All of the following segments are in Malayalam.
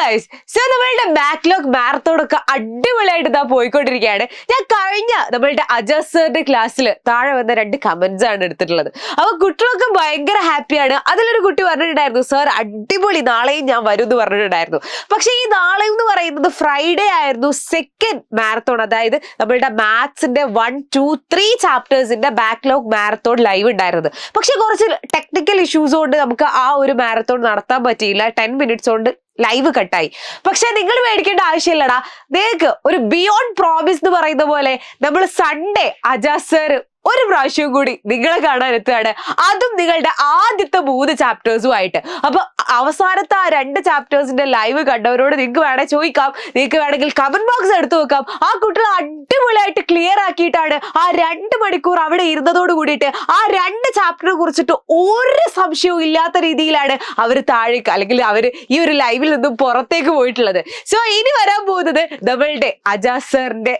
ഗൈസ്, സോ നമ്മളുടെ ബാക്ക്ലോഗ് മാരത്തോണൊക്കെ അടിപൊളിയായിട്ട് ഇതാ പോയിക്കൊണ്ടിരിക്കുകയാണ്. ഞാൻ കഴിഞ്ഞ നമ്മളുടെ അജാസ് സാറിന്റെ ക്ലാസ്സിൽ താഴെ വന്ന 2 കമന്റ്സ് ആണ് എടുത്തിട്ടുള്ളത്. അപ്പൊ കുട്ടികളൊക്കെ ഭയങ്കര ഹാപ്പിയാണ്. അതിലൊരു കുട്ടി പറഞ്ഞിട്ടുണ്ടായിരുന്നു, സാർ അടിപൊളി, നാളെയും ഞാൻ വരും എന്ന് പറഞ്ഞിട്ടുണ്ടായിരുന്നു. പക്ഷെ ഈ നാളെ എന്ന് പറയുന്നത് ഫ്രൈഡേ ആയിരുന്നു സെക്കൻഡ് മാരത്തോൺ, അതായത് നമ്മളുടെ മാത്സിന്റെ 1, 2, 3 ചാപ്റ്റേഴ്സിന്റെ ബാക്ക്ലോഗ് മാരത്തോൺ ലൈവ് ഉണ്ടായിരുന്നത്. പക്ഷെ കുറച്ച് ടെക്നിക്കൽ ഇഷ്യൂസ് കൊണ്ട് നമുക്ക് ആ ഒരു മാരത്തോൺ നടത്താൻ പറ്റിയില്ല. 10 മിനിറ്റ്സ് കൊണ്ട് ലൈവ് കട്ടായി. പക്ഷെ നിങ്ങൾ മേടിക്കേണ്ട ആവശ്യമില്ലടാ. നിങ്ങൾക്ക് ഒരു ബിയോണ്ട് പ്രോമിസ് എന്ന് പറയുന്ന പോലെ നമ്മൾ സൺഡേ അജാസ് സർ ഒരു പ്രാവശ്യം കൂടി നിങ്ങളെ കാണാൻ എത്തുകയാണ്. അതും നിങ്ങളുടെ ആദ്യത്തെ 3 ചാപ്റ്റേഴ്സുമായിട്ട്. അപ്പൊ അവസാനത്തെ ആ 2 ചാപ്റ്റേഴ്സിന്റെ ലൈവ് കണ്ടവരോട് നിങ്ങൾക്ക് വേണേൽ ചോദിക്കാം, നിങ്ങൾക്ക് വേണമെങ്കിൽ കമന്റ് ബോക്സ് എടുത്തു വെക്കാം. ആ കുട്ടികൾ അടിപൊളിയായിട്ട് ക്ലിയർ ആക്കിയിട്ടാണ് ആ 2 മണിക്കൂർ അവിടെ ഇരുന്നതോട് കൂടിയിട്ട് ആ 2 ചാപ്റ്ററിനെ കുറിച്ചിട്ട് ഒരു സംശയവും ഇല്ലാത്ത രീതിയിലാണ് അവർ താഴേക്ക്, അല്ലെങ്കിൽ അവർ ഈ ഒരു ലൈവിൽ നിന്നും പുറത്തേക്ക് പോയിട്ടുള്ളത്. സോ ഇനി വരാൻ പോകുന്നത് നമ്മളുടെ അജാസ് സാറിന്റെ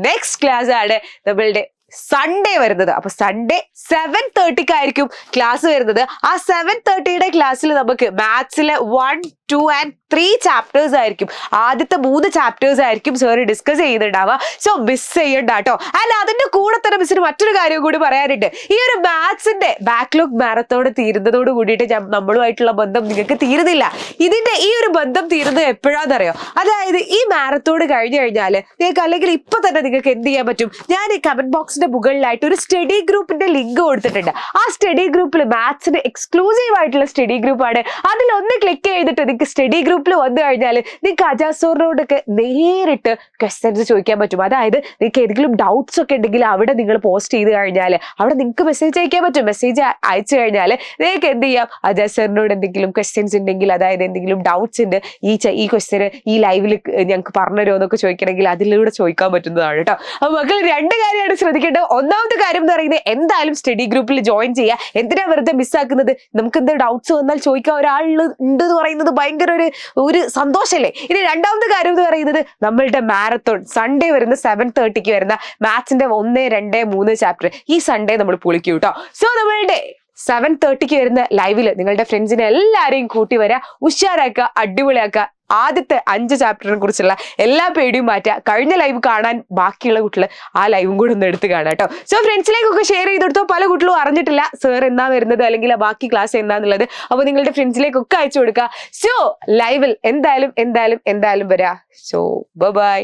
നെക്സ്റ്റ് ക്ലാസ് ആണ്, നമ്മളുടെ സൺഡേ വരുന്നത്. അപ്പൊ സൺഡേ 7:30 ക്ലാസ് വരുന്നത്. ആ 7:30 ക്ലാസ്സിൽ നമുക്ക് മാത്സിലെ 1, 2 and 3 ചാപ്റ്റേഴ്സ് ആയിരിക്കും, ആദ്യത്തെ 3 ചാപ്റ്റേഴ്സ് ആയിരിക്കും സാർ ഡിസ്കസ് ചെയ്യുന്നുണ്ടാവുക. സോ മിസ് ചെയ്യണ്ട കേട്ടോ. ആൻഡ് അതിന്റെ കൂടെ തന്നെ മിസ്സിന് മറ്റൊരു കാര്യം കൂടി പറയാനുണ്ട്. ഈ ഒരു മാത്സിന്റെ ബാക്ക്ലോഗ് മാരത്തോൺ തീരുന്നതോട് കൂടിയിട്ട് നമ്മളുമായിട്ടുള്ള ബന്ധം നിങ്ങൾക്ക് തീരുന്നില്ല. ഇതിന്റെ ഈ ഒരു ബന്ധം തീരുന്നത് എപ്പോഴാണെന്നറിയോ? അതായത് ഈ മാരത്തോൺ കഴിഞ്ഞു കഴിഞ്ഞാൽ നിങ്ങൾക്ക്, അല്ലെങ്കിൽ ഇപ്പൊ തന്നെ നിങ്ങൾക്ക് എന്ത് ചെയ്യാൻ പറ്റും, ഞാൻ ഈ കമന്റ് ബോക്സിന്റെ മുകളിലായിട്ട് ഒരു സ്റ്റഡി ഗ്രൂപ്പിന്റെ ലിങ്ക് കൊടുത്തിട്ടുണ്ട്. ആ സ്റ്റഡി ഗ്രൂപ്പിൽ മാത്സിന് എക്സ്ക്ലൂസീവ് ആയിട്ടുള്ള സ്റ്റഡി ഗ്രൂപ്പാണ്. അതിലൊന്ന് ക്ലിക്ക് ചെയ്തിട്ട് നിങ്ങൾക്ക് സ്റ്റഡി ഗ്രൂപ്പിൽ വന്നു കഴിഞ്ഞാൽ നിങ്ങൾക്ക് അജാസ് സാറിനോടൊക്കെ നേരിട്ട് ക്വസ്റ്റ്യൻസ് ചോദിക്കാൻ പറ്റും. അതായത് നിങ്ങൾക്ക് ഏതെങ്കിലും ഡൗട്ട്സ് ഒക്കെ ഉണ്ടെങ്കിൽ അവിടെ നിങ്ങൾ പോസ്റ്റ് ചെയ്ത് കഴിഞ്ഞാൽ അവിടെ നിങ്ങൾക്ക് മെസ്സേജ് അയക്കാൻ പറ്റും. മെസ്സേജ് അയച്ചു കഴിഞ്ഞാൽ നിങ്ങൾക്ക് എന്ത് ചെയ്യാം, അജാസ് സാറിനോട് എന്തെങ്കിലും ക്വസ്റ്റ്യൻസ് ഉണ്ടെങ്കിൽ, അതായത് എന്തെങ്കിലും ഡൗട്ട്സ് ഉണ്ട്, ഈ ക്വസ്റ്റ്യന് ഈ ലൈവിൽ ഞങ്ങൾക്ക് പറഞ്ഞുതരുമോ എന്നൊക്കെ ചോദിക്കണമെങ്കിൽ അതിലൂടെ ചോദിക്കാൻ പറ്റുന്നതാണ് കേട്ടോ. അപ്പൊ മക്കൾ 2 കാര്യമാണ് ശ്രദ്ധിക്കേണ്ടത്. ഒന്നാമത്തെ കാര്യം എന്ന് പറയുന്നത്, എന്തായാലും സ്റ്റഡി ഗ്രൂപ്പിൽ ജോയിൻ ചെയ്യുക. എന്തിനാ വെറുതെ മിസ്സാക്കുന്നത്? നമുക്ക് എന്ത് ഡൗട്ട്സ് വന്നാൽ ചോദിക്കാൻ ഒരാൾ ഉണ്ട് എന്ന് പറയുന്നത് ഭയങ്കര ഒരു സന്തോഷമല്ലേ. ഇനി രണ്ടാമത്തെ കാര്യം എന്ന് പറയുന്നത്, നമ്മളുടെ മാരത്തോൺ സൺഡേ വരുന്ന 7:30 വരുന്ന മാത്സിന്റെ 1, 2, 3 ചാപ്റ്റർ ഈ സൺഡേ നമ്മൾ പൊളിക്കും കേട്ടോ. സോ നമ്മളുടെ 7:30 വരുന്ന ലൈവില് നിങ്ങളുടെ ഫ്രണ്ട്സിനെ എല്ലാരെയും കൂട്ടി വരാ, ഉഷാറാക്കുക, അടിപൊളിയാക്കുക. ആദ്യത്തെ 5 ചാപ്റ്ററിനെ കുറിച്ചുള്ള എല്ലാ പേടിയും മാറ്റുക. കഴിഞ്ഞ ലൈവ് കാണാൻ ബാക്കിയുള്ള കുട്ടികൾ ആ ലൈവും കൂടെ ഒന്ന് എടുത്ത് കാണാം കേട്ടോ. സോ ഫ്രണ്ട്സിലേക്കൊക്കെ ഷെയർ ചെയ്തെടുത്തോ. പല കുട്ടികളും അറിഞ്ഞിട്ടില്ല സാർ എന്നാ വരുന്നത്, അല്ലെങ്കിൽ ബാക്കി ക്ലാസ് എന്താന്നുള്ളത്. അപ്പൊ നിങ്ങളുടെ ഫ്രണ്ട്സിലേക്കൊക്കെ അയച്ചു കൊടുക്കുക. സോ ലൈവിൽ എന്തായാലും വരാ. So by.